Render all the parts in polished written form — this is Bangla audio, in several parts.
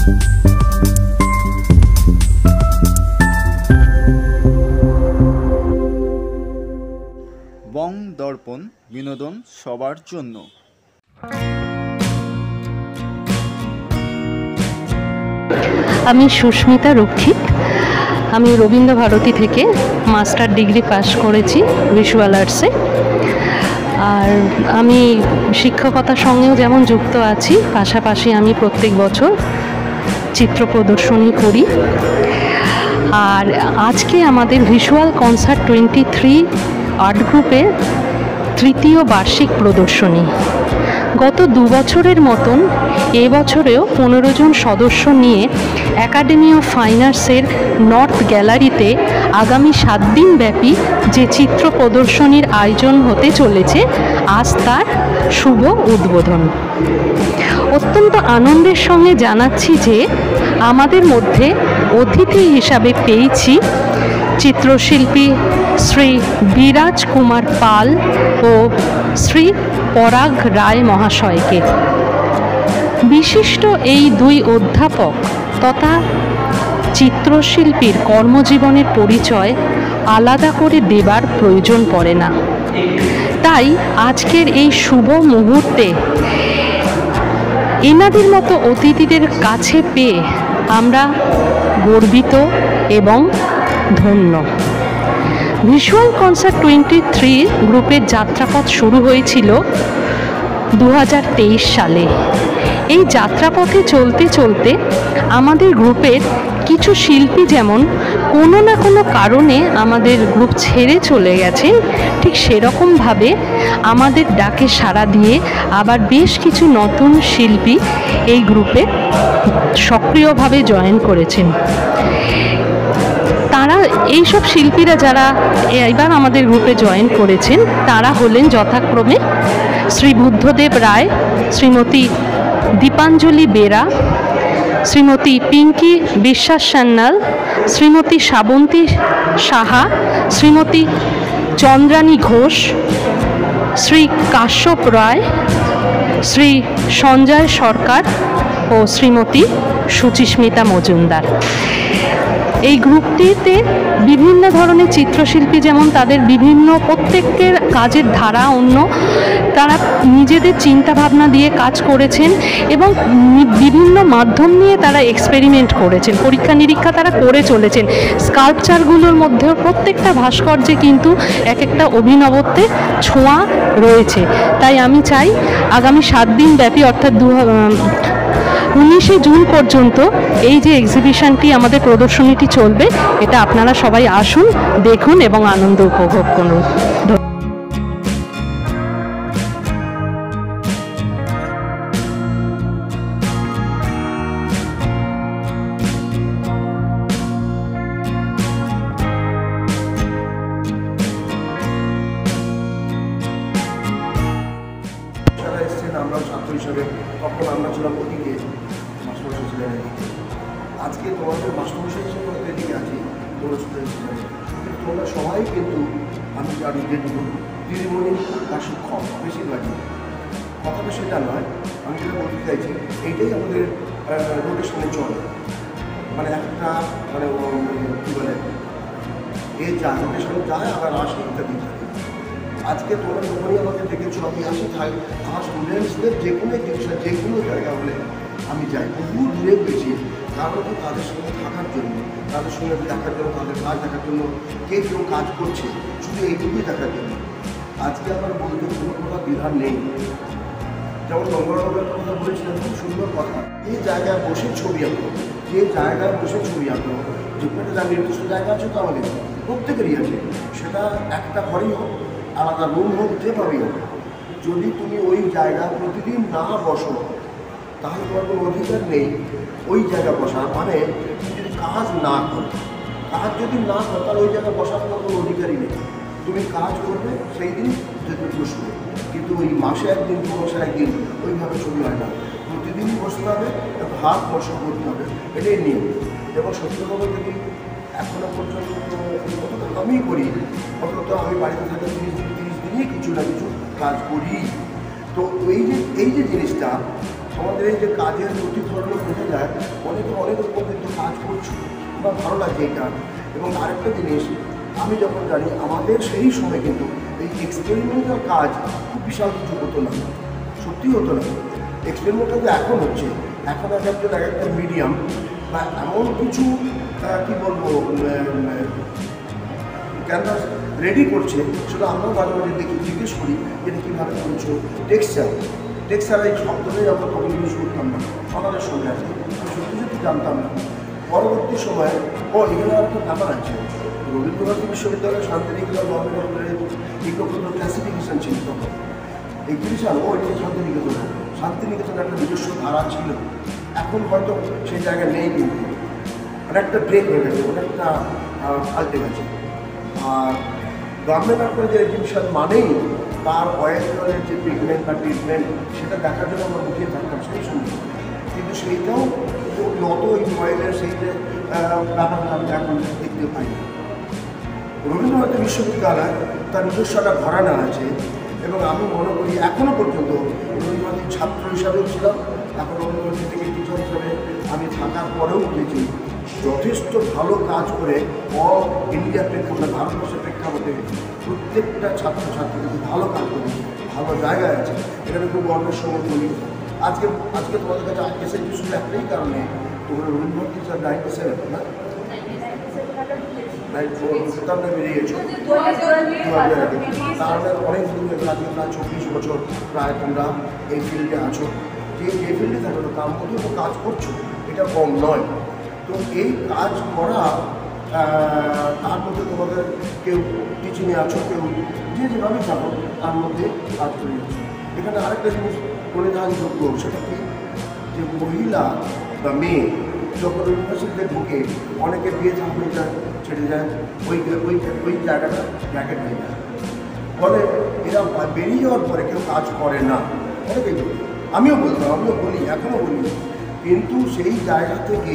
বং দর্পণ, বিনোদন সবার জন্য। আমি সুস্মিতা রক্ষিত। আমি রবীন্দ্রভারতী থেকে মাস্টার ডিগ্রি পাশ করেছি ভিজুয়াল আর্টসে। আর আমি শিক্ষকতার সঙ্গেও যেমন যুক্ত আছি, পাশাপাশি আমি প্রত্যেক বছর চিত্র প্রদর্শনী করি। আর আজকে আমাদের ভিজুয়াল কনসার্ট 23 আর্ট গ্রুপের তৃতীয় বার্ষিক প্রদর্শনী। গত 2 বছরের মতন এবছরেও 15 জন সদস্য নিয়ে একাডেমি অফ ফাইন আর্টসের নর্থ গ্যালারিতে আগামী 7 দিন ব্যাপী যে চিত্র প্রদর্শনীর আয়োজন হতে চলেছে, আজ তার শুভ উদ্বোধন। অত্যন্ত আনন্দের সঙ্গে জানাচ্ছি যে আমাদের মধ্যে অতিথি হিসাবে পেয়েছি চিত্রশিল্পী শ্রী বিরাজ কুমার পাল ও শ্রী পরাগ রায় মহাশয়কে। বিশিষ্ট এই 2 অধ্যাপক তথা চিত্রশিল্পীর কর্মজীবনের পরিচয় আলাদা করে দেবার প্রয়োজন পড়ে না। তাই আজকের এই শুভ মুহূর্তে এনাদের মতো অতিথিদের কাছে পেয়ে আমরা গর্বিত এবং ধন্য। ভিজুয়াল কনসার্ট 23 গ্রুপের যাত্রাপথ শুরু হয়েছিল 2023 সালে। এই যাত্রাপথে চলতে চলতে আমাদের গ্রুপের কিছু শিল্পী যেমন কোনো না কোনো কারণে আমাদের গ্রুপ ছেড়ে চলে গেছেন, ঠিক সেরকমভাবে আমাদের ডাকে সাড়া দিয়ে আবার বেশ কিছু নতুন শিল্পী এই গ্রুপে সক্রিয়ভাবে জয়েন করেছেন। তারা এইসব শিল্পীরা যারা এবার আমাদের গ্রুপে জয়েন করেছেন তারা হলেন যথাক্রমে শ্রী বুদ্ধদেব রায়, শ্রীমতী দীপাঞ্জলি বেরা, শ্রীমতী পিঙ্কি বিশ্বাস সান্যাল, শ্রীমতী শ্রাবন্তী সাহা, শ্রীমতী চন্দ্রানী ঘোষ, শ্রী কাশ্যপ রায়, শ্রী সঞ্জয় সরকার ও শ্রীমতী সুচিস্মিতা মজুমদার। এই গ্রুপটিতে বিভিন্ন ধরনের চিত্রশিল্পী যেমন তাদের বিভিন্ন প্রত্যেকের কাজের ধারা অন্য, তারা নিজেদের চিন্তা ভাবনা দিয়ে কাজ করেছেন এবং বিভিন্ন মাধ্যম নিয়ে তারা এক্সপেরিমেন্ট করেছেন, পরীক্ষা নিরীক্ষা তারা করে চলেছেন। স্কাল্পচারগুলোর মধ্যেও প্রত্যেকটা ভাস্কর্যে কিন্তু এক একটা অভিনবত্বের ছোঁয়া রয়েছে। তাই আমি চাই আগামী 7 দিন ব্যাপী অর্থাৎ 19শে জুন পর্যন্ত এই যে এক্সিবিশনটি আমাদের প্রদর্শনীটি চলবে, এটা আপনারা সবাই আসুন, দেখুন এবং আনন্দ উপভোগ করুন। আমরা ছাত্র হিসাবে তখন আমরা ছিলাম ওদিকে মাস্টারমশাই ছিলেন, আজকে তোমাদের মাস্টারমশাই হিসেবে এদিকে আছি তোমরা স্টুডেন্ট হিসেবে, কিন্তু তোমরা সবাই কিন্তু আমি জানি যেটুকু দিদিমণি বা শিক্ষক বেশিরভাগই। কথাটা সেটা নয়, আমি যেটা বলতে চাইছি এইটাই আমাদের রোটেশনে চলে, মানে একটা মানে কী বলে এ যায় রোটেশনে যায় আবার আসে ইত্যাদি থাকে। আজকে তোমরা যখনই আমাকে দেখেছো আমি আসি থাকি, আমার স্টুডেন্টসদের যে কোনো জিনিসটা যে কোনো জায়গা হলে আমি যাই, বহু দূরে গেছি, কারণ তাদের সঙ্গে থাকার জন্য, তাদের সঙ্গে দেখার জন্য, তাদের কাজ দেখার জন্য, কে কেউ কাজ করছে শুধু এইটুকুই দেখার জন্য। আজকে আমার বলতে কোনো কথা বিধান নেই। যেমন গঙ্গানগরের কথা বলেছিলেন, খুব সুন্দর কথা, এই জায়গায় বসে ছবি আঁকো, যে জায়গায় বসে ছবি আঁকো, যেখানে যা নির্দিষ্ট জায়গা আছে তো আমাদের প্রত্যেকেরই আছে, সেটা একটা ঘরেই হোক, আলাদা রুম হোক, যেভাবেই হোক, যদি তুমি ওই জায়গা প্রতিদিন না বসো তাহলে তোমার কোনো অধিকার নেই ওই জায়গায় বসার। মানে যদি কাজ না করো, কাজ যদি না করো তাহলে ওই জায়গায় বসার তোমার কোনো অধিকারই নেই। তুমি কাজ করবে সেই দিন যদি বসবে, কিন্তু ওই মাসে একদিন 2 মাসে একদিন ওইভাবে ছবি হয় না, প্রতিদিনই বসতে হবে, হাত বসা করতে হবে, এটাই নিয়ম। এবং সত্যি কথা যদি এখনও পর্যন্ত কতটা আমি করি, অন্তত আমি বাড়িতে থাকি 30 দিনই কিছু না কিছু কাজ করি। তো এই যে জিনিসটা আমাদের এই যে কাজের প্রতি ধরনের বোঝা যায়, অনেক অনেক রকম কিন্তু কাজ করছো, আমার ভালো লাগে এই কাজ। এবং আরেকটা জিনিস, আমি যখন জানি আমাদের সেই সময় কিন্তু এই এক্সপেরিমেন্টাল কাজ খুব বিশাল কিছু হতো না, সত্যি হতো না। এক্সপেরিমেন্টাল যে এখন হচ্ছে, এখন এক একজন এক একটা মিডিয়াম বা এমন কিছু কী বলবো ক্যানভাস রেডি করছে, সেটা আমরাও মাঝে মাঝে দেখি, জিজ্ঞেস করি এটা কীভাবে করছো। টেক্সচার এই শব্দটাই আমরা তখন ইউজ করতাম না আমাদের সঙ্গে আছে, আমি সত্যি সত্যি জানতাম না। পরবর্তী সময়ে এখানে আর একটা ব্যাপার আছে, রবীন্দ্রনাথ বিশ্ববিদ্যালয় শান্তিনিকেতন গভর্নমেন্ট এগুলো কিন্তু ক্লাসিফিকেশান ছিল তখন। এক্সিবিশন এটা শান্তিনিকেতন একটা নিজস্ব ধারা ছিল, এখন হয়তো সেই জায়গায় নেই, কিন্তু অনেকটা ব্রেক হয়ে গেছে, অনেকটা পাল্টে গেছে। আর গভর্নমেন্ট আপনার যে এক্সিবিশন মানেই তার অয়েলের যে ট্রিটমেন্ট বা ট্রিটমেন্ট সেটা দেখার জন্য আমরা উঠিয়ে থাকতাম সেই সময়, কিন্তু সেইটাও নত ওই অয়েলের সেই যে ব্যাপারটা আমি এখন দেখতে পাই না। রবীন্দ্রনাথ বিশ্ববিদ্যালয় তার নিজস্ব একটা ঘরানা আছে, এবং আমি মনে করি এখনও পর্যন্ত রবীন্দ্রনাথের ছাত্র হিসাবেও ছিলাম, এখন রবীন্দ্রনাথ থেকে টিচার হিসাবে আমি থাকার পরেও উঠেছি, যথেষ্ট ভালো কাজ করে অল ইন্ডিয়ার প্রেক্ষাপটে, ভারতবর্ষের প্রেক্ষাপটে প্রত্যেকটা ছাত্রছাত্রী কিন্তু ভালো কাজ করেছে, ভালো জায়গায় আছে। এখানে খুব গর্বের সঙ্গে বলি, আজকে তোমাদের কাছে এসেছি শুধু একটাই কারণে, তোমরা রবীন্দ্রনাথ টিচার 97 না তারপরে বেরিয়েছো, তাহলে অনেক দিন আজকে প্রায় 24 বছর প্রায় তোমরা এই ফিল্ডে আছো। যে ফিল্ডে থাকো তার মধ্যে তো কাজ করছো, এটা কম নয়। তো এই কাজ করা, তার মধ্যে তোমাদের কেউ টিচিংয়ে আছো, কেউ যেভাবে থাকো তার মধ্যে কাজ করে যাচ্ছ। এখানে আরেকটা জিনিস বলে দেওয়া যোগ্য, সেটা কি যে মহিলা বা মেয়ে যখন ইউনিভার্সিটিতে ঢুকে অনেকে বিয়ে হয়ে যায়, ছেড়ে যায়, ওই জায়গাটা ব্র্যাকেট হয়ে যায়। ফলে এরা বেরিয়ে যাওয়ার পরে কেউ কাজ করে না, অনেকেই বলি, আমিও বলতাম, আমিও বলি, এখনও বলি, কিন্তু সেই জায়গা থেকে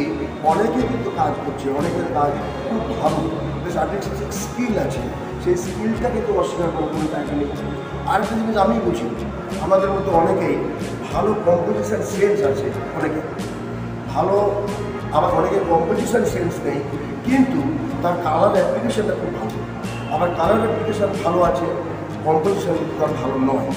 অনেকে কিন্তু কাজ করছে, অনেকের কাজ খুব ভালো, বেশ আর্টিস্টিক স্কিল আছে, সেই স্কিলটা কিন্তু অস্বীকার করে কোনো জায়গা নেই। আরেকটা জিনিস আমি বুঝি, আমাদের মতো অনেকেই ভালো কম্পোজিশন সেন্স আছে, অনেকে ভালো, আবার অনেকের কম্পোজিশন সেন্স নেই, কিন্তু তার কালার অ্যাপ্লিকেশনটা খুব ভালো। আবার কালার অ্যাপ্লিকেশন ভালো আছে, কম্পোজিশন তার ভালো নয়।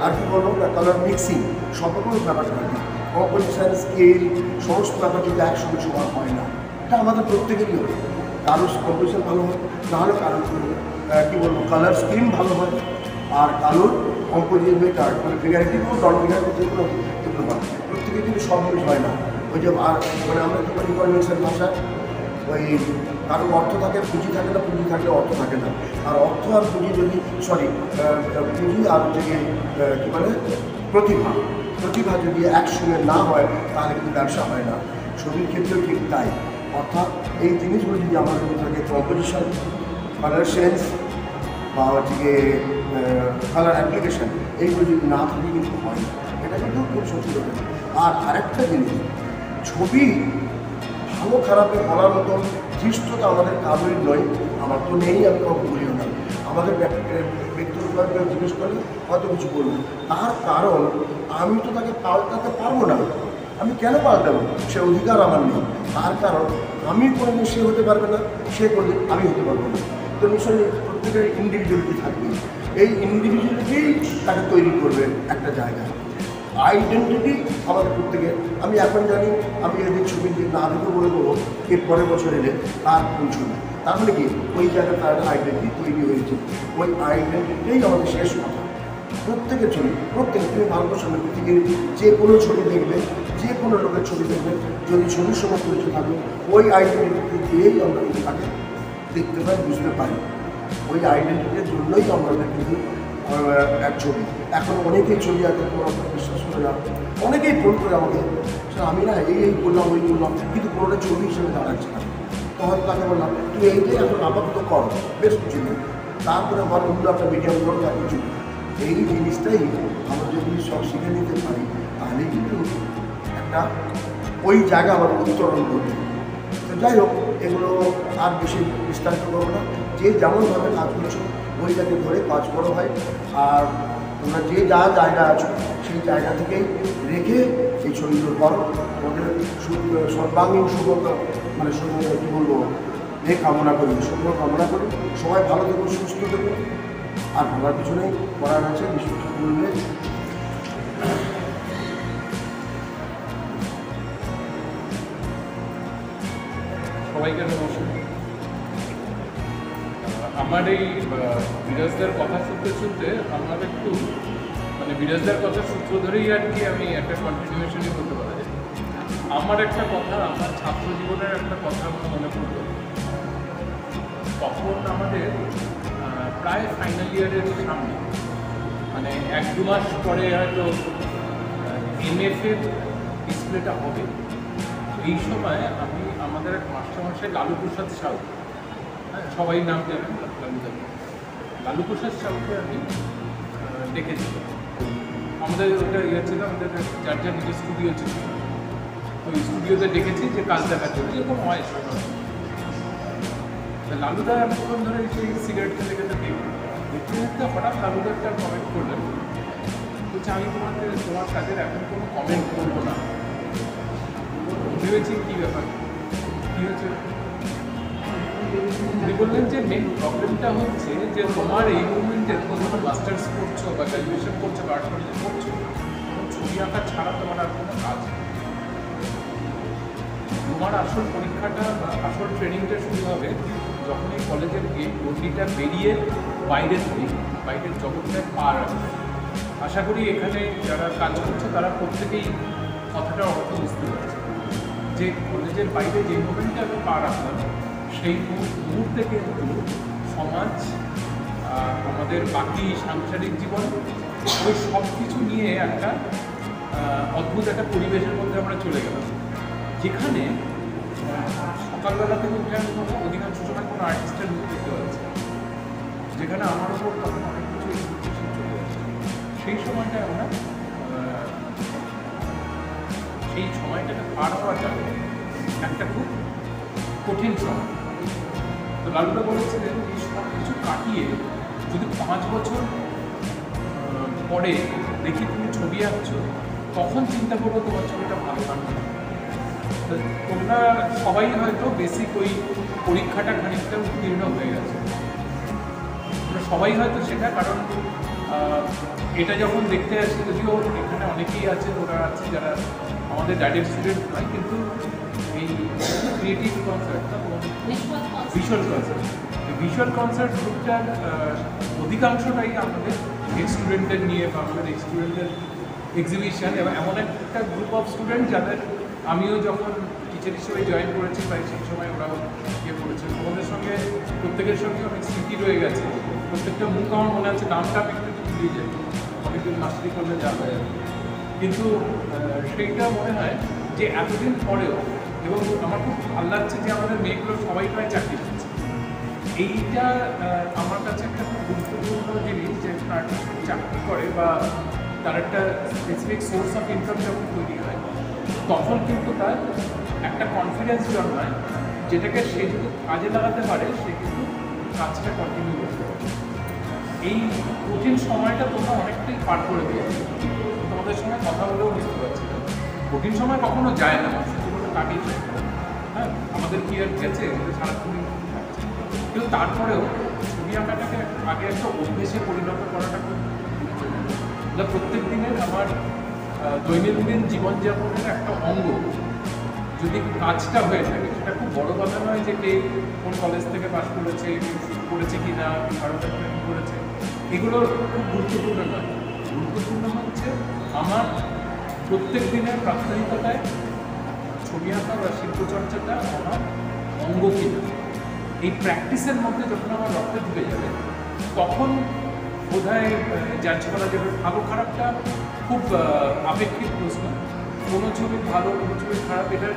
আর কি বলবো না, কালার মিক্সিং সবরকম ব্যাপারটা হয় না, কম্পোজিশন স্কেল সমস্ত ব্যাপার কিন্তু একসঙ্গে সমান হয় না। এটা আমাদের প্রত্যেকেরই হয়, কারোর কম্পোজিশন ভালো হয়, নাহলে কারোর কী বলবো কালার স্কিম ভালো হয়, আর কারোর কম্পোজিশন মানে ফিগারিটিভ ও নন ফিগারিটিভ যেগুলো এগুলো হয়, প্রত্যেকে কিন্তু সব জিনিস হয় না। ওই যে মানে আমরা কি বলি ইকোনমিক্সের ভাষায়, ওই কারোর অর্থ থাকে, পুঁজি থাকে না, পুঁজি থাকলে অর্থ থাকে না। আর অর্থ আর পুঁজি যদি পুঁজি আর থেকে কী বলে প্রতিভা যদি একসঙ্গে না হয় তাহলে কিন্তু ব্যবসা হয় না। ছবির ক্ষেত্রেও ঠিক তাই, অর্থাৎ এই জিনিসগুলো যদি আমাদের মধ্যে থাকে, কম্পোজিশন, কালার সেন্স বা গিয়ে কালার অ্যাপ্লিকেশান, এইগুলো যদি না থাকে কিন্তু হয় না, এটা কিন্তু খুব সত্যি কথা। আর আরেকটা জিনিস, ছবি ভালো খারাপে বলার মতন ধৃষ্টতা আমাদের কারোরই নয়, আমার তো নেই, আমি কখন বলিও না। আমাদের ব্যক্তিগতভাবে জিজ্ঞেস করলে হয়তো কিছু বলবো, তার কারণ আমি তো তাকে পাল্টাতে পারবো না। আমি কেন পাল্টাবো? সে অধিকার আমার নেই। তার কারণ আমি কোনোদিন সে হতে পারবে না, সে কোনোদিন আমি হতে পারবো না। তো নিশ্চয়ই প্রত্যেকের ইন্ডিভিজুয়ালিটি থাকবে, এই ইন্ডিভিজুয়ালিটিই তাকে তৈরি করবে একটা জায়গায়। আইডেন্টিটি আমাদের প্রত্যেকের। আমি এখন জানি, আমি এদের ছবি দিয়ে না দেখে বলে দেবো এর পরের বছর এলে তার কোন ছবি, তার মানে কি ওই জায়গায় তার আইডেন্টিটি তৈরি হয়েছে। ওই আইডেন্টিটিটাই আমাদের শেষ কথা। প্রত্যেকের ছবি, তুমি ভারতবর্ষের পৃথিবীর যে কোনো ছবি দেখবে, যে কোনো লোকের ছবি দেখবে, যদি ছবির সময় পরিচয় থাকে, ওই আইডেন্টিটি দিয়েই আমরা কিন্তু তাকে দেখতে পাই, বুঝতে পারি। ওই আইডেন্টিটির জন্যই আমরা কিন্তু এক ছবি। এখন অনেকেই ছবি আঁকে, তোমার বিশ্বাস করে না, অনেকেই ফোন করে আমাকে, আমি না এই করলাম, ওই করলাম, কিন্তু কোনোটা ছবি হিসেবে দাঁড়াচ্ছে না। তখন তাকে বললাম তুই এইটাই এখন আপাতত কর, বেশ কিছু নেই, তারপরে আমার অন্য একটা মিডিয়াম করো, যা কিছু। এই জিনিসটাই আমরা যদি সব শিখে নিতে পারি, তাহলে কিন্তু একটা ওই জায়গা আমাদের উত্তরণ করবে। তো যাই হোক, এগুলো আর বেশি বিস্তারিত করবো না। যে যেমনভাবে কাজ করছো ওইটাকে ধরে কাজ করো ভাই। আর তোমরা যে যা জায়গা আছো সেই জায়গা থেকেই রেখে এই ছবিগুলো করো, ওদের সর্বাঙ্গীন সুন্দর মানে কী বলবো এ কামনা করি, সুন্দর কামনা করি, সবাই ভালো থেকো, সুস্থ থেকো। আর ভাবার কিছু নেই, করার আছে বিষ্ণু বলবে। সবাইকে নমস্কার। আমার এই বিরাজদার কথা শুনতে আমার একটু মানে বিরাজদার কথা সূত্র ধরেই আর কি আমি একটা কন্টিনিউশনই করতে পারা যায়। আমার একটা কথা, আমার ছাত্র জীবনের একটা কথা আমার মনে পড়ল। তখন আমাদের প্রায় ফাইনাল ইয়ারের সামনে, মানে 1-2 মাস পরে হয়তো MF-এর ডিসপ্লেটা হবে। এই সময় আমি আমাদের এক মাস্টারমশাই লালু প্রসাদ সাউ, হ্যাঁ সবাই নাম জানেন লালু প্রসাদ সাউকে আমি ডেকেছি। আমাদের ওটা ছিল, আমাদের যার যার নিজের স্টুডিও ছিল, ওই স্টুডিওতে ডেকেছি যে কাজ দেখার জন্য, যেরকম হয়। লালুদা এতক্ষণ ধরে সেই সিগারেট খেতে খেতে দেখতে হঠাৎ লালুদা একটা কমেন্ট করলেন, বলছে আমি তোমার কাজের এখন কোনো কমেন্ট করবো না। ভেবেছি কী ব্যাপার, কী হয়েছে? উনি বললেন যে মেন প্রবলেমটা হচ্ছে যে তোমার এই মুভমেন্টে তুমি যখন মাস্টার্স করছো বা গ্র্যাজুয়েশন করছো বা আর্ট কলেজে করছো, তখন ছবি আঁকা ছাড়া তোমার আর কোনো কাজ নেই। তোমার আসল পরীক্ষাটা বা আসল ট্রেনিংটা শুরু হবে যখন এই কলেজের গণ্ডিটা বেরিয়ে বাইরের জগৎটায় পা রাখবে। আশা করি এখানে যারা কাজ করছে তারা প্রত্যেকেই কথাটা অর্থ বুঝতে পারছে যে কলেজের বাইরে যে মুভমেন্টটা আমি পা রাখলাম, সেই মুহূর্তে কিন্তু সমাজ, আমাদের বাকি সাংসারিক জীবন, ওই সব কিছু নিয়ে একটা অদ্ভুত একটা পরিবেশের মধ্যে আমরা চলে গেলাম, যেখানে সকালবেলা থেকে উঠে আমি অধিকাংশ সময় কোনো আর্টিস্টের মুখ দেখতে পাচ্ছি, যেখানে আমার ওপর তখন অনেক কিছু এক্সপেকটেশন চলে যাচ্ছে। সেই সময়টায় আমরা সেই সময়টাকে পার হওয়াটা একটা খুব কঠিন সময়। তো লালুদা বলেছিলেন এই সব কিছু কাটিয়ে যদি 5 বছর পরে দেখি তুমি ছবি আঁকছো, তখন চিন্তা করবো তোমার ছবিটা ভালো কাটবে না। তোমরা সবাই হয়তো বেসিক ওই পরীক্ষাটা খানিকটা উত্তীর্ণ হয়ে গেছে, সবাই হয়তো সেটা, কারণ এটা যখন দেখতে আসি, যদিও এখানে অনেকেই আছে, ওরা আছে যারা আমাদের ডাইরেক্ট স্টুডেন্ট নয়, কিন্তু এই ক্রিয়েটিভ কনসার্ট, ভিজুয়াল কনসার্ট গ্রুপটার অধিকাংশটাই আমাদের স্টুডেন্টদের নিয়ে বা আমাদের স্টুডেন্টদের এক্সিবিশন, এবং এমন একটা গ্রুপ অফ স্টুডেন্ট যাদের আমিও যখন টিচার হিসেবে জয়েন করেছি প্রায় সেই সময় ওরাও ইয়ে করেছে। তোমাদের সঙ্গে প্রত্যেকের সঙ্গে অনেক স্মৃতি রয়ে গেছে, প্রত্যেকটা মুখ আমার মনে আছে, নামটা আমি একটু ভুলিয়ে যাই, অনেকদিন মাস্টারি করলে যা হয়। কিন্তু সেইটা মনে হয় যে এতদিন পরেও, এবং আমার খুব ভালো লাগছে যে আমাদের মেয়েগুলো সবাই প্রায় চাকরি করছে। এইটা আমার কাছে একটা খুব গুরুত্বপূর্ণ জিনিস, যে আর্টিস্ট চাকরি করে বা তার একটা স্পেসিফিক সোর্স অফ ইনকাম যখন তৈরি হয়, তখন কিন্তু তার একটা কনফিডেন্স জন্মায়, যেটাকে সে যদি কাজে লাগাতে পারে সে কিন্তু কাজটা কন্টিনিউ করতে পারে। এই কঠিন সময়টা তোমরা অনেকটাই পার করে দিয়েছে, তোমাদের সঙ্গে কথা বলেও বুঝতে পারছি। কঠিন সময় কখনো যায় না, মানুষের জীবনে কাটিয়ে যায়। হ্যাঁ, আমাদের কি আর গেছে, আমাদের সারাক্ষণই থাকছে। কিন্তু তারপরেও ছবি আঁকাটাকে আগে একটা অভ্যেসে পরিণত করাটা খুব গুরুত্বপূর্ণ। প্রত্যেক দিনের আমার দৈনন্দিন জীবনযাপনের একটা অঙ্গ যদি কাজটা হয়ে থাকে, সেটা খুব বড় কথা নয় যে কে কোন কলেজ থেকে পাস করেছে, করেছে কি না, ভারতের করেছে, এগুলো খুব গুরুত্বপূর্ণ নয়। গুরুত্বপূর্ণ হচ্ছে আমার প্রত্যেক দিনের প্রাত্যহিকতায় ছবি আঁকা বা শিল্পচর্চাটা আমার অঙ্গ কিনা, এই প্র্যাকটিসের মধ্যে যখন আমার রক্তে ঢুকে যাবে, তখন বোধহয় জাজ করা যাবে। ভালো খারাপটা খুব আপেক্ষিক প্রশ্ন, কোনো ছবি ভালো কোনো ছবি খারাপ, এটার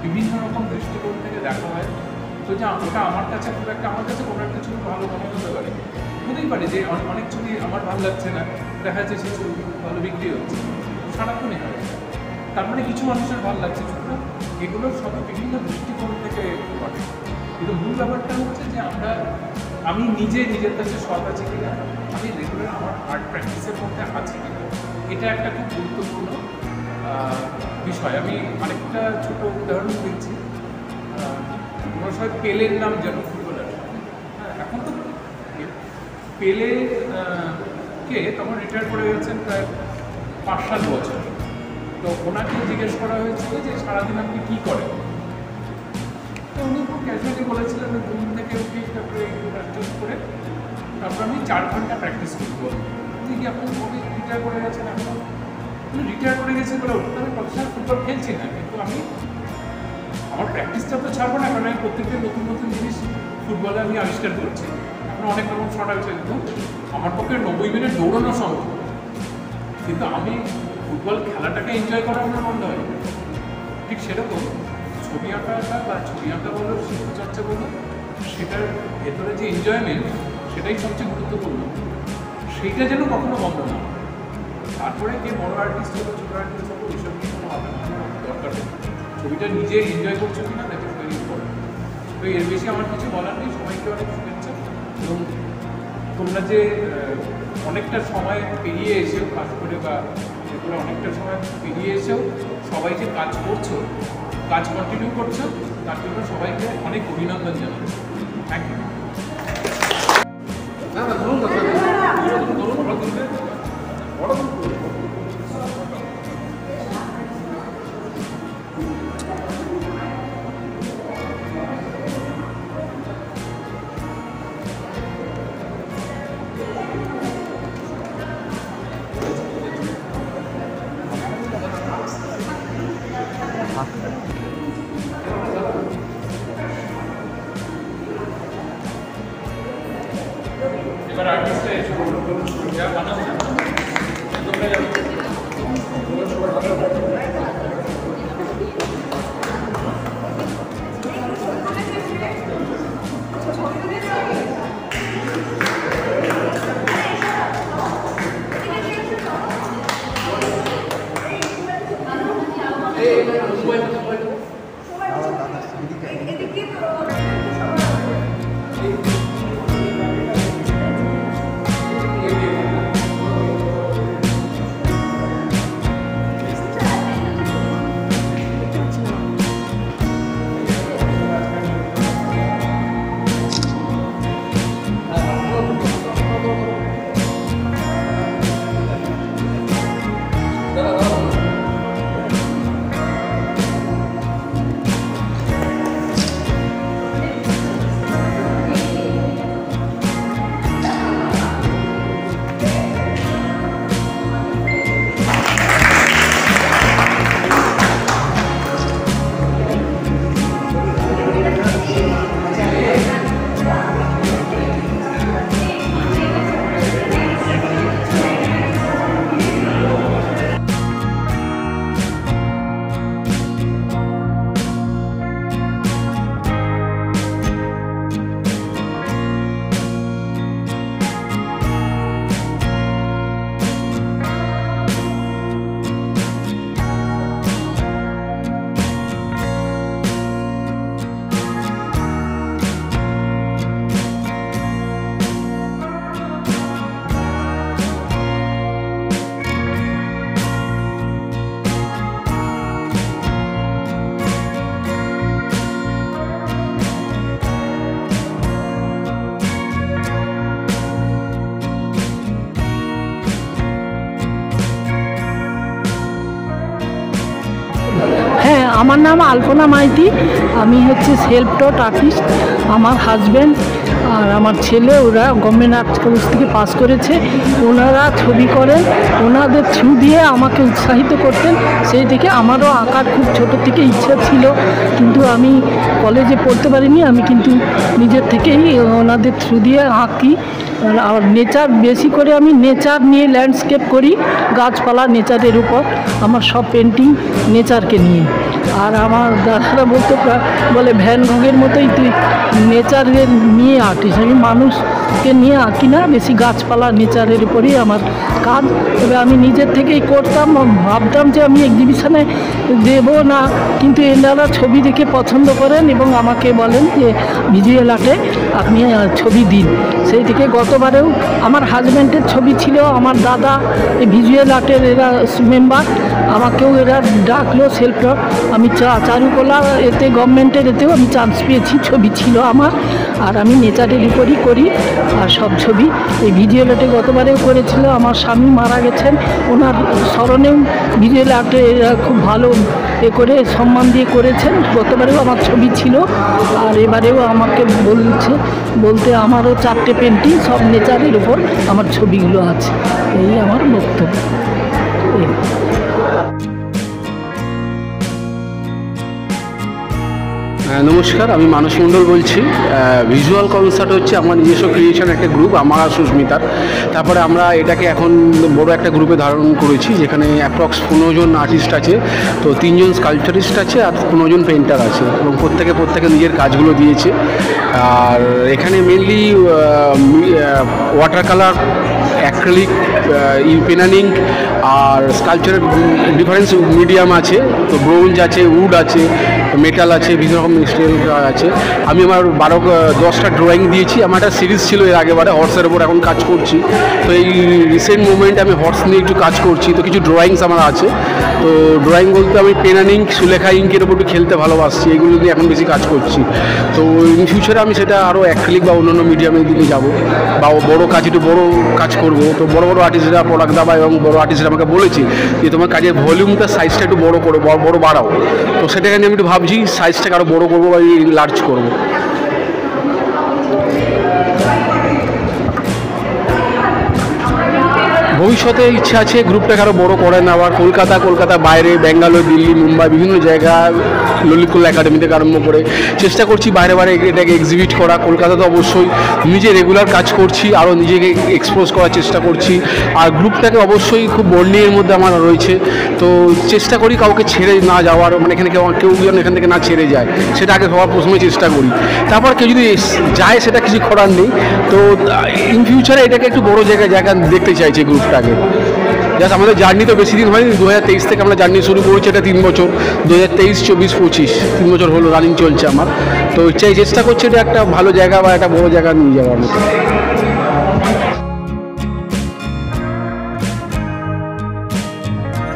বিভিন্ন রকম দৃষ্টিকোণ থেকে দেখা হয়। তো যে ওটা আমার কাছে খুব একটা, আমার কাছে কোনো একটা ছবি ভালো মনে হতে পারে, হতেই পারে যে অনেক ছবি আমার ভালো লাগছে না, দেখা যাচ্ছে সেই ছবি ভালো বিক্রি হচ্ছে, সারাক্ষণই হয়। তার মানে কিছু মানুষের ভালো লাগছে, সুতরাং এগুলোর সব বিভিন্ন দৃষ্টিকোণ থেকে ঘটে। কিন্তু মূল ব্যাপারটা হচ্ছে যে আমি নিজের কাছে সৎ আছে কিনা, আমি রেগুলার আমার আর্ট প্র্যাকটিসের মধ্যে আছি কিনা, এটা একটা খুব গুরুত্বপূর্ণ বিষয়। আমি আরেকটা ছোট উদাহরণ দিচ্ছি। তোমরা সবাই পেলের নাম জানো, ফুটবলার। হ্যাঁ, এখন তো পেলে কে তখন রিটায়ার করে গেছেন প্রায় 5-7 বছর। তো ওনাকে জিজ্ঞেস করা হয়েছিল যে সারাদিন আপনি কী করেন। তো উনি খুব ক্যাজুয়ালি বলেছিলেন 2 দিন থেকে উঠি, তারপরে প্র্যাকটিস করে তারপর আমি 4 ঘন্টা প্র্যাকটিস করবো। ঠিকই আপনি রিটায়ার করে গেছেন, এখন রিটায়ার করে গেছে বলে ওটা আমি প্রফেশনাল ফুটবল খেলছি না, কিন্তু আমি আমার প্র্যাকটিসটা তো ছাড়বো না, কারণ আমি প্রত্যেকদিন নতুন নতুন জিনিস ফুটবলে আমি আবিষ্কার করছি। এখন অনেক রকম শট আবিষ্কার, কিন্তু আমার পক্ষে 90 মিনিট দৌড়ানো সম্ভব, কিন্তু আমি ফুটবল খেলাটাকে এনজয় করা আমার বন্ধ হয়। ঠিক সেরকম ছবি আঁকাটা বা ছবি আঁকা বলো, শিল্পচর্চা বলো, সেটার ভেতরে যে এনজয়মেন্ট সেটাই সবচেয়ে গুরুত্বপূর্ণ। সেইটা যেন কখনো বন্ধ না। তারপরে কে বড় আর্টিস্ট হলো, ছোটো আর্টিস্ট হলো, এইসব নিয়ে কোনো হবে না, দরকার নেই। ছবিটা নিজে এনজয় করছো কিনা দ্যাট ইজ ভেরি ইম্পর্টেন্ট। তো এর বেশি আমার কিছু বলার নেই। সবাইকে অনেক শুভেচ্ছা, এবং তোমরা যে অনেকটা সময় পেরিয়ে এসেও কাজ করে, বা এগুলো অনেকটা সময় পেরিয়ে এসেও সবাই যে কাজ করছো, কাজ কন্টিনিউ করছো, তার জন্য সবাইকে অনেক অভিনন্দন জানাচ্ছি। Thank you. না না ধরুন এবার আর্টিস্টে এসে যা বানাবো তোমরা যাবো। আমার নাম আলপনা মাইতি, আমি হচ্ছে সেলফ টট আর্টিস্ট। আমার হাজব্যান্ড আর আমার ছেলে ওরা গভর্নমেন্ট আর্ট কলেজ থেকে পাস করেছে। ওনারা ছবি করেন, ওনাদের থ্রু দিয়ে আমাকে উৎসাহিত করতেন। সেই থেকে আমারও আঁকার খুব ছোটো থেকে ইচ্ছা ছিল, কিন্তু আমি কলেজে পড়তে পারিনি। আমি কিন্তু নিজের থেকেই ওনাদের থ্রু দিয়ে আঁকি। আর নেচার বেশি করে আমি নেচার নিয়ে ল্যান্ডস্কেপ করি, গাছপালা নেচারের উপর আমার সব পেন্টিং নেচারকে নিয়ে। আর আমার দাদারা বলতে বলে ভ্যান গগের মতোই তুই নেচারের নিয়ে আঁকিস। আমি মানুষ কে নিয়ে আঁকি না, বেশি গাছপালা নেচারের উপরেই আমার কাজ। তবে আমি নিজের থেকেই করতাম, ভাবতাম যে আমি এক্সিবিশনে দেব না, কিন্তু এনারা ছবি দেখে পছন্দ করেন এবং আমাকে বলেন যে ভিজুয়াল আর্টে আপনি ছবি দিন। সেই থেকে গতবারেও আমার হাজব্যান্ডের ছবি ছিল, আমার দাদা এই ভিজুয়াল আর্টের এরা মেম্বার, আমাকেও এরা ডাকলো সেলফ টক। আমি চারুকলা এতে গভর্নমেন্টের এতেও আমি চান্স পেয়েছি, ছবি ছিল আমার। আর আমি নেচারের উপরই করি আর সব ছবি এই ভিজুয়াল আর্টে গতবারেও করেছিল। আমার স্বামী মারা গেছেন, ওনার স্মরণেও ভিজুয়াল আর্টে এরা খুব ভালো করে সম্মান দিয়ে করেছেন। গতবারেও আমার ছবি ছিল আর এবারেও আমাকে বলতে আমারও 4টে পেন্টিং, সব নেচারের উপর আমার ছবিগুলো আছে। এই আমার বক্তব্য। নমস্কার, আমি মানস মণ্ডল বলছি। ভিজুয়াল কনসার্ট হচ্ছে আমার নিজস্ব ক্রিয়েশন একটা গ্রুপ, আমার আর সুস্মিতার। তারপরে আমরা এটাকে এখন বড় একটা গ্রুপে ধারণ করেছি, যেখানে অ্যাপ্রক্স 15 জন আর্টিস্ট আছে। তো 3 জন স্কাল্পচারিস্ট আছে আর 15 জন পেন্টার আছে, এবং প্রত্যেকে নিজের কাজগুলো দিয়েছে। আর এখানে মেনলি ওয়াটার কালার, অ্যাক্রিলিক, পেনানিং আর স্কাল্পচারের ডিফারেন্স মিডিয়াম আছে। তো ব্রোঞ্জ আছে, উড আছে, মেটাল আছে, বিভিন্ন রকম মেটেরিয়াল আছে। আমি আমার 10টা ড্রয়িং দিয়েছি। আমার একটা সিরিজ ছিল এর আগেবারে হর্সের ওপর, এখন কাজ করছি। তো এই রিসেন্ট মুভমেন্টে আমি হর্স নিয়ে একটু কাজ করছি। তো কিছু ড্রয়িংস আমার আছে। তো ড্রয়িং বলতে আমি পেন ইঙ্ক, সুলেখা ইঙ্কের ওপর একটু খেলতে ভালোবাসছি, এগুলো নিয়ে এখন বেশি কাজ করছি। তো ইন ফিউচারে আমি সেটা আরও অ্যাক্রিলিক বা অন্যান্য মিডিয়ামের দিকে যাব, বা বড়ো কাজ, একটু বড়ো কাজ করবো। তো বড় আর্টিস্টরা প্রোডাক্ট দেওয়া এবং বড়ো আর্টিস্টরা আমাকে বলেছে যে তোমার কাজের ভলিউমটা, সাইজটা একটু বড়ো করো, বড়ো বাড়াও। তো সেটাকে নিয়ে আমি একটু ভাবছি সাইজটাকে আরও বড়ো করবো বা লার্জ করবো। ভবিষ্যতে ইচ্ছা আছে গ্রুপটাকে আরও বড়ো করে নেওয়ার। কলকাতা বাইরে, ব্যাঙ্গালোর, দিল্লি, মুম্বাই, বিভিন্ন জায়গায়, ললিতকলা একাডেমি থেকে আরম্ভ করে চেষ্টা করছি বাইরে এটাকে এক্সিবিট করা। কলকাতাতে অবশ্যই নিজে রেগুলার কাজ করছি, আরও নিজেকে এক্সপোজ করার চেষ্টা করছি। আর গ্রুপটাকে অবশ্যই খুব বন্ডিংয়ের মধ্যে আমার রয়েছে। তো চেষ্টা করি কাউকে ছেড়ে না যাওয়ার, মানে এখানে কেউ যেন এখান থেকে না ছেড়ে যায়, সেটা আগে সবার প্রথমে চেষ্টা করি। তারপর কেউ যদি যায়, সেটা কিছু করার নেই। তো ইন ফিউচারে এটাকে একটু বড়ো জায়গা দেখতে চাইছি গ্রুপটাকে। জাস্ট আমাদের জার্নি তো বেশি দিন হয়নি, 2023 থেকে আমরা জার্নি শুরু করেছি। এটা 3 বছর, 2023, 24, 25 3 বছর হলো রানিং চলছে আমার। তো চেষ্টা করছি এটা একটা ভালো জায়গা বা একটা বড়ো জায়গা নিয়ে যাওয়ার মতো।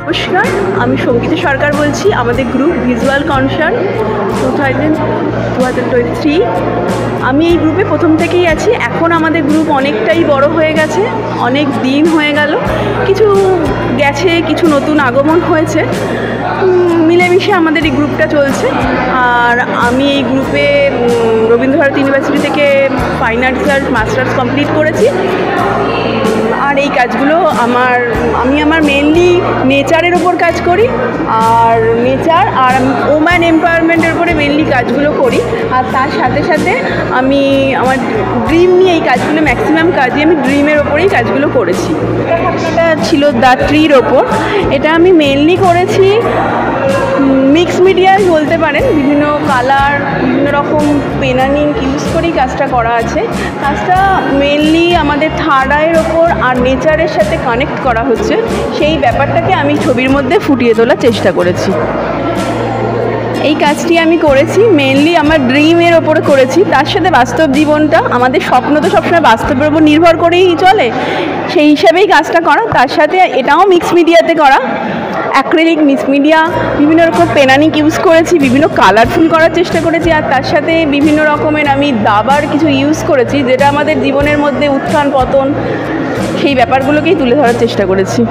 নমস্কার, আমি সঙ্গীতা সরকার বলছি। আমাদের গ্রুপ ভিজুয়াল কনসার্ট 2023। আমি এই গ্রুপে প্রথম থেকেই আছি। এখন আমাদের গ্রুপ অনেকটাই বড় হয়ে গেছে, অনেক দিন হয়ে গেল, কিছু গেছে, কিছু নতুন আগমন হয়েছে, মিলেমিশে আমাদের এই গ্রুপটা চলছে। আর আমি এই গ্রুপে রবীন্দ্রভারতী ইউনিভার্সিটি থেকে ফাইন আর্টস আর মাস্টার্স কমপ্লিট করেছি। আর এই কাজগুলো আমি আমার মেনলি নেচারের ওপর কাজ করি, আর নেচার আর ওম্যান এম্পাওয়ারমেন্টের উপরে মেনলি কাজগুলো করি। আর তার সাথে সাথে আমি আমার ড্রিম নিয়ে এই কাজগুলো, ম্যাক্সিমাম কাজই আমি ড্রিমের ওপরেই কাজগুলো করেছি। এটা ছিল দ্য ট্রির ওপর। এটা আমি মেনলি করেছি মিক্স মিডিয়ায় বলতে পারেন, বিভিন্ন কালার, বিভিন্ন রকম পেনানিং ইউজ করেই কাজটা করা আছে। কাজটা মেনলি আমাদের থার্ড আইয়ের ওপর আর নেচারের সাথে কানেক্ট করা হচ্ছে, সেই ব্যাপারটাকে আমি ছবির মধ্যে ফুটিয়ে তোলার চেষ্টা করেছি। এই কাজটি আমি করেছি মেনলি আমার ড্রিমের ওপরে করেছি। তার সাথে বাস্তব জীবনটা, আমাদের স্বপ্ন তো সবসময় বাস্তবের ওপর নির্ভর করেই চলে, সেই হিসাবেই কাজটা করা। তার সাথে এটাও মিক্স মিডিয়াতে করা, অ্যাক্রিলিক, মিক্স মিডিয়া, বিভিন্ন রকম পেনানিক ইউজ করেছি, বিভিন্ন কালারফুল করার চেষ্টা করেছি। আর তার সাথে বিভিন্ন রকমের আমি দাবার কিছু ইউজ করেছি, যেটা আমাদের জীবনের মধ্যে উত্থান পতন, সেই ব্যাপারগুলোকেই তুলে ধরার চেষ্টা করেছি।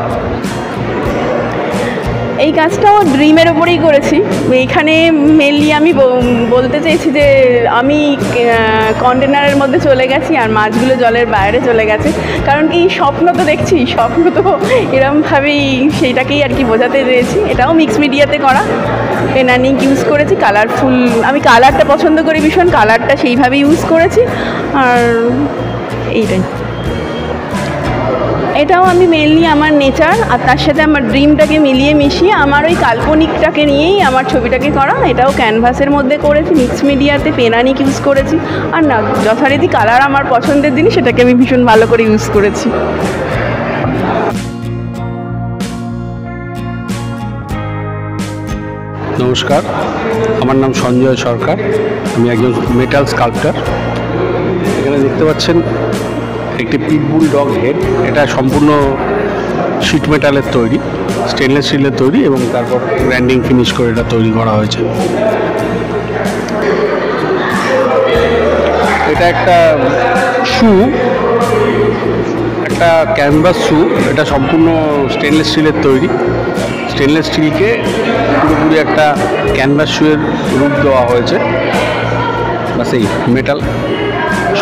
এই কাজটাও ড্রিমের ওপরেই করেছি। এইখানে মেনলি আমি বলতে চাইছি যে আমি কন্টেনারের মধ্যে চলে গেছি আর মাছগুলো জলের বাইরে চলে গেছে, কারণ কি স্বপ্ন তো দেখছি, স্বপ্ন তো এরমভাবেই সেইটাকেই আর কি বোঝাতে চেয়েছি। এটাও মিক্স মিডিয়াতে করা, পেনানিং ইউজ করেছি, কালারফুল, আমি কালারটা পছন্দ করি ভীষণ, কালারটা সেইভাবেই ইউজ করেছি। আর এইটাই। এটাও আমি মেনলি আমার নেচার আর তার সাথে আমার ড্রিমটাকে মিলিয়ে মিশিয়ে আমার ওই কাল্পনিকটাকে নিয়েই আমার ছবিটাকে করা। এটাও ক্যানভাসের মধ্যে করেছি, মিক্স মিডিয়াতে পেনানিক ইউজ করেছি, আর না যথারীতি কালার আমার পছন্দের জিনিস, সেটাকে আমি ভীষণ ভালো করে ইউজ করেছি। নমস্কার, আমার নাম সঞ্জয় সরকার, আমি একজন মেটাল স্কাল্পটার। এখানে দেখতে পাচ্ছেন একটি পিটবুল ডগ হেড, এটা সম্পূর্ণ শিট মেটালের তৈরি, স্টেনলেস স্টিলের তৈরি এবং তারপর গ্রাইন্ডিং ফিনিশ করে এটা তৈরি করা হয়েছে। এটা একটা শু, একটা ক্যানভাস শু, এটা সম্পূর্ণ স্টেনলেস স্টিলের তৈরি। স্টেনলেস স্টিলকে পুরোপুরি একটা ক্যানভাস শুয়ের রূপ দেওয়া হয়েছে, বা সেই মেটাল,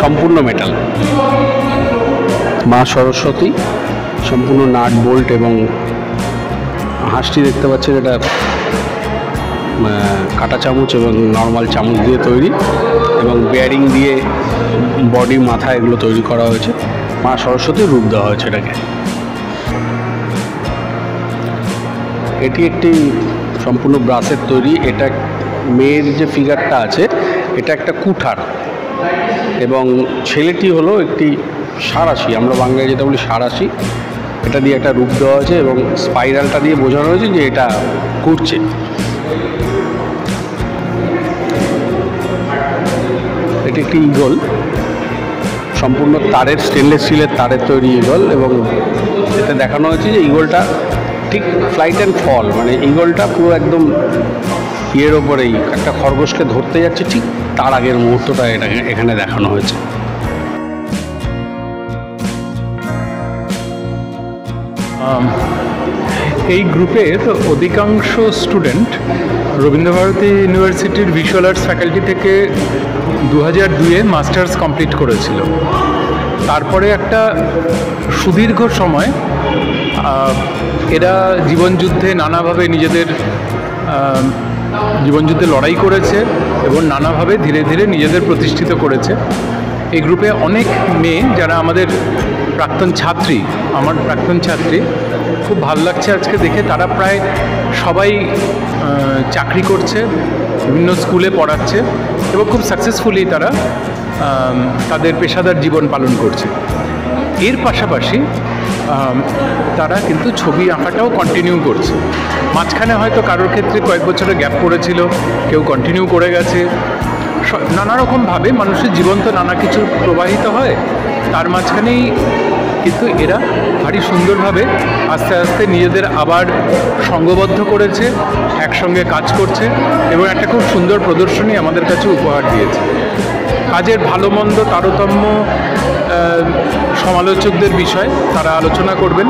সম্পূর্ণ মেটাল। মা সরস্বতী, সম্পূর্ণ নাট বোল্ট এবং হাঁসটি দেখতে পাচ্ছেন, এটা কাঁটা চামচ এবং নর্মাল চামচ দিয়ে তৈরি এবং বেয়ারিং দিয়ে বডি, মাথা এগুলো তৈরি করা হয়েছে। মা সরস্বতীর রূপ দেওয়া হয়েছে এটাকে। এটি একটি সম্পূর্ণ ব্রাসের তৈরি। এটা মেয়ের যে ফিগারটা আছে এটা একটা কুঠার এবং ছেলেটি হলো একটি সাঁড়াশি, আমরা বাংলায় যেটা বলি সাঁড়াশি। এটা দিয়ে একটা রূপ দেওয়া হয়েছে এবং স্পাইরালটা দিয়ে বোঝানো হয়েছে যে এটা ঘুরছে। এটি একটি ঈগল, সম্পূর্ণ তারের, স্টেনলেস স্টিলের তারের তৈরি ঈগল, এবং এতে দেখানো হয়েছে যে ঈগলটা ঠিক ফ্লাইট অ্যান্ড ফল, মানে ঈগলটা পুরো একদম ইয়ের ওপরেই একটা খরগোশকে ধরতে যাচ্ছে, ঠিক তার আগের মুহূর্তটা এটা এখানে দেখানো হয়েছে। এই গ্রুপের অধিকাংশ স্টুডেন্ট রবীন্দ্রভারতী ইউনিভার্সিটির ভিজুয়াল আর্টস ফ্যাকাল্টি থেকে 2002-এ মাস্টার্স কমপ্লিট করেছিল। তারপরে একটা সুদীর্ঘ সময় এরা জীবনযুদ্ধে নানাভাবে নিজেদের জীবনযুদ্ধে লড়াই করেছে এবং নানাভাবে ধীরে ধীরে নিজেদের প্রতিষ্ঠিত করেছে। এই গ্রুপে অনেক মেয়ে যারা আমাদের প্রাক্তন ছাত্রী, আমার প্রাক্তন ছাত্রী, খুব ভালো লাগছে আজকে দেখে। তারা প্রায় সবাই চাকরি করছে, বিভিন্ন স্কুলে পড়াচ্ছে এবং খুব সাকসেসফুলি তারা তাদের পেশাদার জীবন পালন করছে। এর পাশাপাশি তারা কিন্তু ছবি আঁকাটাও কন্টিনিউ করছে। মাঝখানে হয়তো কারোর ক্ষেত্রে কয়েক বছরের গ্যাপ পড়েছিল, কেউ কন্টিনিউ করে গেছে। নানা রকমভাবে মানুষের জীবন তো নানা কিছু প্রবাহিত হয়, তার মাঝখানেই কিন্তু এরা ভারী সুন্দরভাবে আস্তে আস্তে নিজেদের আবার সঙ্গবদ্ধ করেছে, একসঙ্গে কাজ করছে এবং একটা খুব সুন্দর প্রদর্শনী আমাদের কাছে উপহার দিয়েছে। কাজের ভালো মন্দ তারতম্য সমালোচকদের বিষয়, তারা আলোচনা করবেন,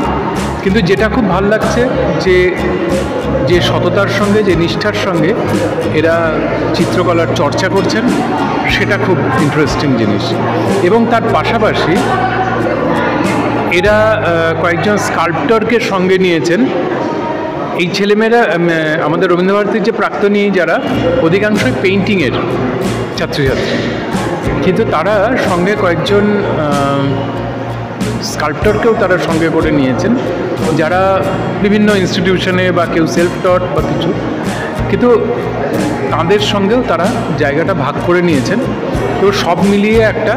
কিন্তু যেটা খুব ভালো লাগছে যে সততার সঙ্গে, যে নিষ্ঠার সঙ্গে এরা চিত্রকলার চর্চা করছেন, সেটা খুব ইন্টারেস্টিং জিনিস। এবং তার পাশাপাশি এরা কয়েকজন স্কাল্পটরকে সঙ্গে নিয়েছেন। এই ছেলেমেয়েরা আমাদের রবীন্দ্রভারতীর যে প্রাক্তনী, যারা অধিকাংশই পেইন্টিংয়ের ছাত্রছাত্রী, কিন্তু তারা সঙ্গে কয়েকজন স্কাল্পটরকেও তারা সঙ্গে করে নিয়েছেন, যারা বিভিন্ন ইনস্টিটিউশনে বা কেউ সেলফ টট বা কিছু, কিন্তু তাদের সঙ্গেও তারা জায়গাটা ভাগ করে নিয়েছেন। তো সব মিলিয়ে একটা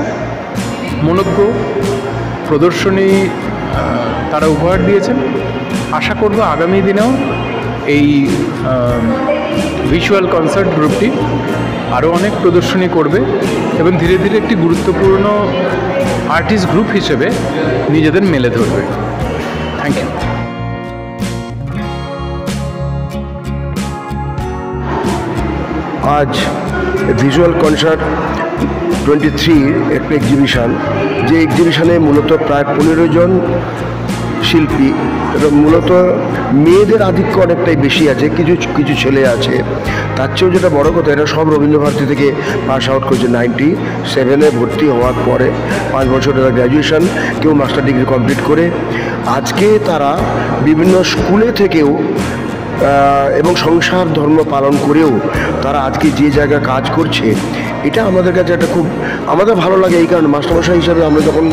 মনোজ্ঞ প্রদর্শনী তারা উপহার দিয়েছেন। আশা করব আগামী দিনেও এই ভিজুয়াল কনসার্ট গ্রুপটি আরও অনেক প্রদর্শনী করবে এবং ধীরে ধীরে একটি গুরুত্বপূর্ণ আর্টিস্ট গ্রুপ হিসেবে নিজেদের মেলে ধরবে। Thank you. আজ ভিজুয়াল কনসার্ট 23 একটা এক্সিবিশন, যে এক্সিবিশনে মূলত প্রায় 15 জন শিল্পী এবং মূলত মেয়েদের আধিক্য অনেকটাই বেশি আছে, কিছু কিছু ছেলে আছে। তার চেয়েও যেটা বড় কথা, এরা সব রবীন্দ্রভারতী থেকে পাস আউট করেছে। 97-এ ভর্তি হওয়ার পরে 5 বছর তারা গ্র্যাজুয়েশন, কেউ মাস্টার ডিগ্রি কমপ্লিট করে আজকে তারা বিভিন্ন স্কুলে থেকেও এবং সংসার ধর্ম পালন করেও তারা আজকে যে জায়গায় কাজ করছে, এটা আমাদের কাছে একটা খুব আমাদের ভালো লাগে। এই কারণে মাস্টারমশাই হিসাবে আমরা যখন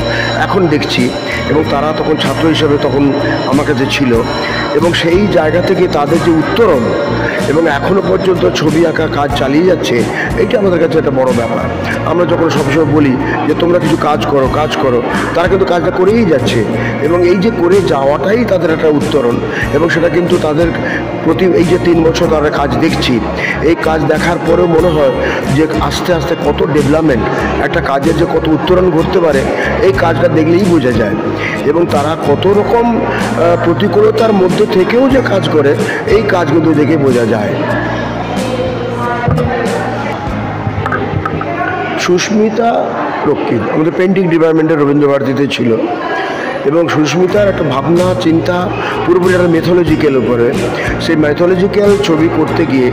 এখন দেখছি, এবং তারা তখন ছাত্র হিসাবে তখন আমার কাছে ছিল, এবং সেই জায়গা থেকে তাদের যে উত্তরণ এবং এখনও পর্যন্ত ছবি আঁকা কাজ চালিয়ে যাচ্ছে, এইটা আমাদের কাছে একটা বড় ব্যাপার। আমরা যখন সবসময় বলি যে তোমরা কিছু কাজ করো, তারা কিন্তু কাজটা করেই যাচ্ছে, এবং এই যে করে যাওয়াটাই তাদের একটা উত্তরণ। এবং সেটা কিন্তু তাদের প্রতি এই যে 3 বছর তারা কাজ দেখছি, এই কাজ দেখার পরেও মনে হয় যে আস্তে আস্তে কত ডেভেলপমেন্ট, একটা কাজের যে কত উত্তরণ ঘটতে পারে এই কাজটা দেখলেই বোঝা যায়। এবং তারা কত রকম প্রতিকূলতার মধ্যে থেকেও যে কাজ করে, এই কাজ কিন্তু দেখে বোঝা যায়। সুস্মিতা রক্ষিত আমাদের পেন্টিং ডিপার্টমেন্টের রবীন্দ্রভারতীতে ছিল, এবং সুস্মিতার একটা ভাবনা চিন্তা পুরোপুরি একটা মেথোলজিক্যাল উপরে। সেই মেথোলজিক্যাল ছবি করতে গিয়ে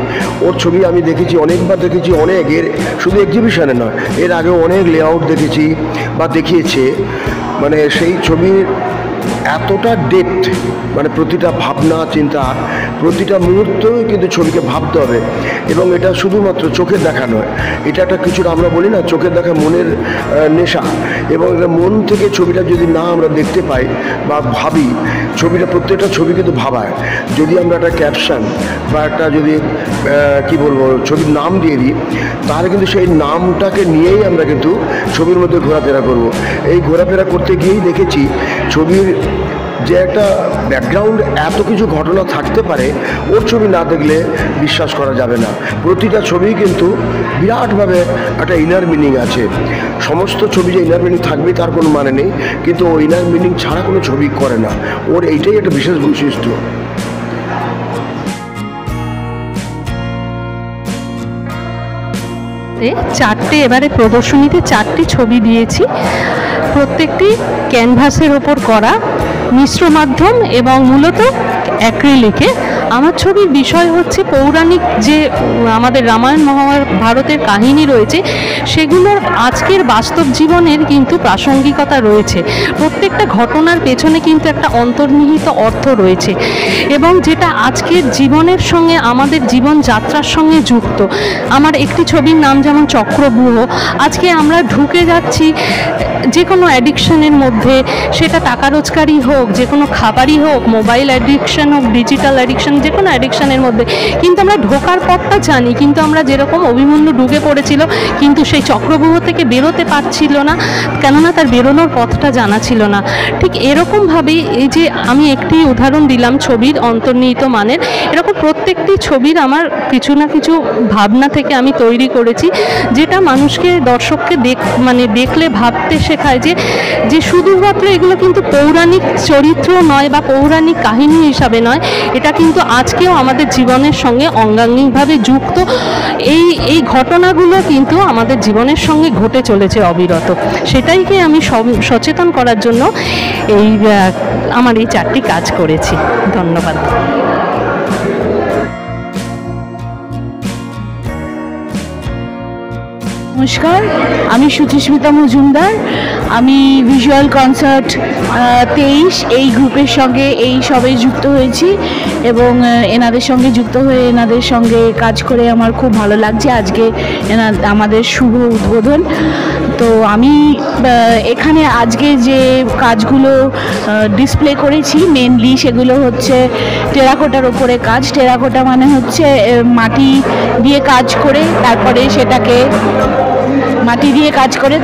ওর ছবি আমি দেখেছি, অনেকবার দেখেছি, অনেক এর শুধু এক্সিবিশনে নয়, এর আগেও অনেক লেআউট দেখেছি বা দেখিয়েছে। মানে সেই ছবির এতটা ডেপথ, মানে প্রতিটা ভাবনা চিন্তা, প্রতিটা মুহূর্তই কিন্তু ছবিকে ভাবতে হবে। এবং এটা শুধুমাত্র চোখের দেখা নয়, এটা একটা কিছুটা আমরা বলি না চোখের দেখা মনের নেশা, এবং মন থেকে ছবিটা যদি না আমরা দেখতে পাই বা ভাবি, ছবিটা প্রত্যেকটা ছবি কিন্তু ভাবায়। যদি আমরা একটা ক্যাপশন বা একটা যদি কি বলবো ছবির নাম দিয়ে দিই, তাহলে কিন্তু সেই নামটাকে নিয়েই আমরা কিন্তু ছবির মধ্যে ঘোরাফেরা করব। এই ঘোরাফেরা করতে গিয়েই দেখেছি ছবির যে একটা ব্যাকগ্রাউন্ড, এত কিছু ঘটনা থাকতে পারে, ওর ছবি না দেখলে বিশ্বাস করা যাবে না। প্রতিটা ছবি কিন্তু বিরাটভাবে একটা ইনার মিনিং আছে। সমস্ত ছবি যে ইনার মিনিং থাকবে তার কোনো মানে নেই, কিন্তু ও ইনার মিনিং ছাড়া কোনো ছবি করে না। ওর এইটাই একটা বিশেষ বৈশিষ্ট্য। চারটে এবারে প্রদর্শনীতে 4টি ছবি দিয়েছি, প্রত্যেকটি ক্যানভাসের ওপর করা, মিশ্র মাধ্যম এবং মূলত অ্যাক্রিলিকে। আমার ছবির বিষয় হচ্ছে পৌরাণিক যে আমাদের রামায়ণ মহাভারতের কাহিনী রয়েছে, সেগুলোর আজকের বাস্তব জীবনের কিন্তু প্রাসঙ্গিকতা রয়েছে। প্রত্যেকটা ঘটনার পেছনে কিন্তু একটা অন্তর্নিহিত অর্থ রয়েছে, এবং যেটা আজকের জীবনের সঙ্গে, আমাদের জীবনযাত্রার সঙ্গে যুক্ত। আমার একটি ছবির নাম যেমন চক্রব্যূহ। আজকে আমরা ঢুকে যাচ্ছি যে কোনো অ্যাডিকশনের মধ্যে, সেটা টাকা রোজগারই হোক, যে কোনো খাবারই হোক, মোবাইল অ্যাডিকশন হোক, ডিজিটাল অ্যাডিকশন, যে কোনো অ্যাডিকশনের মধ্যে। কিন্তু আমরা ঢোকার পথটা জানি, কিন্তু আমরা যেরকম অভিমন্যু ঢুকে পড়েছিল, কিন্তু সেই চক্রব্যূহ থেকে বেরোতে পারছিল না, কেননা তার বেরোনোর পথটা জানা ছিল না। ঠিক এরকমভাবেই এই যে আমি একটি উদাহরণ দিলাম ছবির অন্তর্নিহিত মানের, এরকম প্রত্যেকটি ছবির আমার কিছু না কিছু ভাবনা থেকে আমি তৈরি করেছি, যেটা মানুষকে, দর্শককে দেখলে ভাবতে শেখায় যে শুধুমাত্র এগুলো কিন্তু পৌরাণিক চরিত্র নয় বা পৌরাণিক কাহিনী হিসাবে নয়, এটা কিন্তু আজকেও আমাদের জীবনের সঙ্গে অঙ্গাঙ্গিকভাবে যুক্ত। এই ঘটনাগুলো কিন্তু আমাদের জীবনের সঙ্গে ঘটে চলেছে অবিরত। সেটাইকে আমি সচেতন করার জন্য আমার এই 4টি কাজ করেছি। ধন্যবাদ। নমস্কার, আমি সুচিস্মিতা মজুমদার। আমি ভিজুয়াল কনসার্ট 23 এই গ্রুপের সঙ্গে এই সবে যুক্ত হয়েছি, এবং এনাদের সঙ্গে যুক্ত হয়ে এনাদের সঙ্গে কাজ করে আমার খুব ভালো লাগছে। আজকে আমাদের শুভ উদ্বোধন। তো আমি এখানে আজকে যে কাজগুলো ডিসপ্লে করেছি, মেনলি সেগুলো হচ্ছে টেরাকোটার ওপরে কাজ। টেরাকোটা মানে হচ্ছে মাটি দিয়ে কাজ করে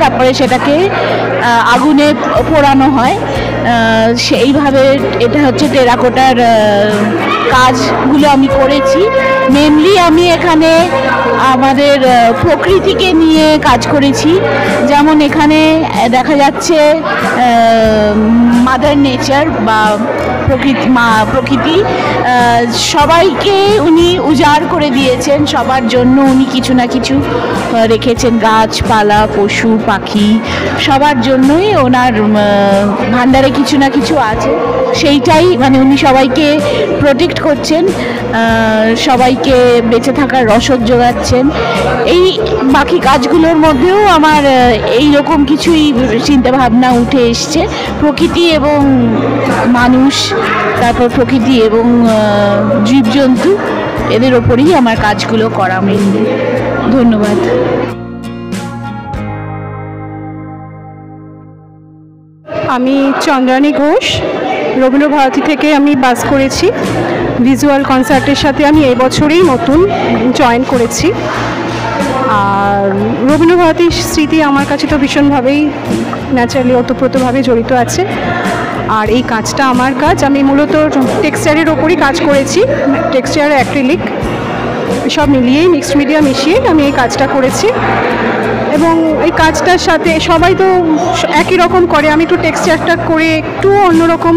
তারপরে সেটাকে আগুনে পোড়ানো হয়, সেইভাবে এটা হচ্ছে টেরাকোটার কাজগুলো আমি করেছি। মেনলি আমি এখানে আমাদের প্রকৃতিকে নিয়ে কাজ করেছি। যেমন এখানে দেখা যাচ্ছে মাদার নেচার বা প্রকৃতি সবাইকে উনি উজাড় করে দিয়েছেন, সবার জন্য উনি কিছু না কিছু রেখেছেন, গাছপালা, পশু পাখি, সবার জন্যই ওনার ভান্ডারে কিছু না কিছু আছে। সেইটাই মানে উনি সবাইকে প্রোটেক্ট করছেন, সবাইকে বেঁচে থাকার রসদ যোগাচ্ছেন। এই বাকি কাজগুলোর মধ্যেও আমার এই রকম কিছুই চিন্তা ভাবনা উঠে এসছে। প্রকৃতি এবং মানুষ, তারপর প্রকৃতি এবং জীবজন্তু, এদের ওপরেই আমার কাজগুলো করা মেনলি। ধন্যবাদ। আমি চন্দ্রানী ঘোষ, রবীন্দ্রভারতী থেকে আমি পাস করেছি। ভিজুয়াল কনসার্টের সাথে আমি এই বছরেই নতুন জয়েন করেছি। আর রবীন্দ্রভারতীর স্মৃতি আমার কাছে তো ভীষণভাবেই ন্যাচারালি ওতপ্রোতভাবে জড়িত আছে। আর এই কাজটা আমার কাজ, আমি মূলত টেক্সচারের ওপরই কাজ করেছি, টেক্সচার অ্যাক্রিলিক সব মিলিয়েই মিক্সড মিডিয়া মিশিয়ে আমি এই কাজটা করেছি। এবং এই কাজটার সাথে সবাই তো একই রকম করে, আমি একটু টেক্সচারটা করে একটু অন্যরকম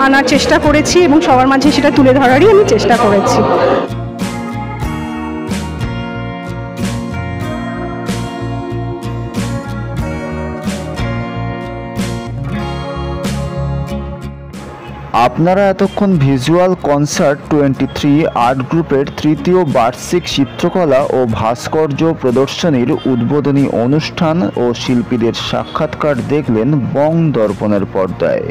আনার চেষ্টা করেছি এবং সবার মাঝে সেটা তুলে ধরারই আমি চেষ্টা করেছি। আপনারা এতক্ষণ ভিজুয়াল কনসার্ট 23 আর্ট গ্রুপের তৃতীয় বার্ষিক চিত্রকলা ও ভাস্কর্য প্রদর্শনীর উদ্বোধনী অনুষ্ঠান ও শিল্পীদের সাক্ষাৎকার দেখলেন বং দর্পণের পর্দায়।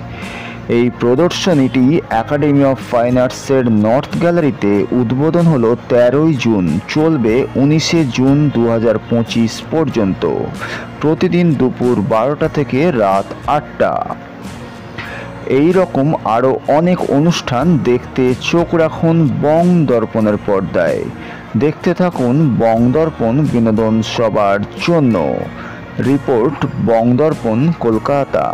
এই প্রদর্শনীটি একাডেমি অফ ফাইন আর্টসের নর্থ গ্যালারিতে উদ্বোধন হলো 13ই জুন, চলবে 19শে জুন 2025 পর্যন্ত, প্রতিদিন দুপুর 12টা থেকে রাত 8টা। এই রকম আরও অনেক অনুষ্ঠান দেখতে চোখ রাখুন বং দর্পণের পর্দায়। দেখতে থাকুন বং দর্পণ, বিনোদন সবার জন্য। রিপোর্ট বং দর্পণ, কলকাতা।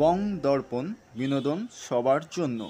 বং দর্পণ, বিনোদন সবার জন্য।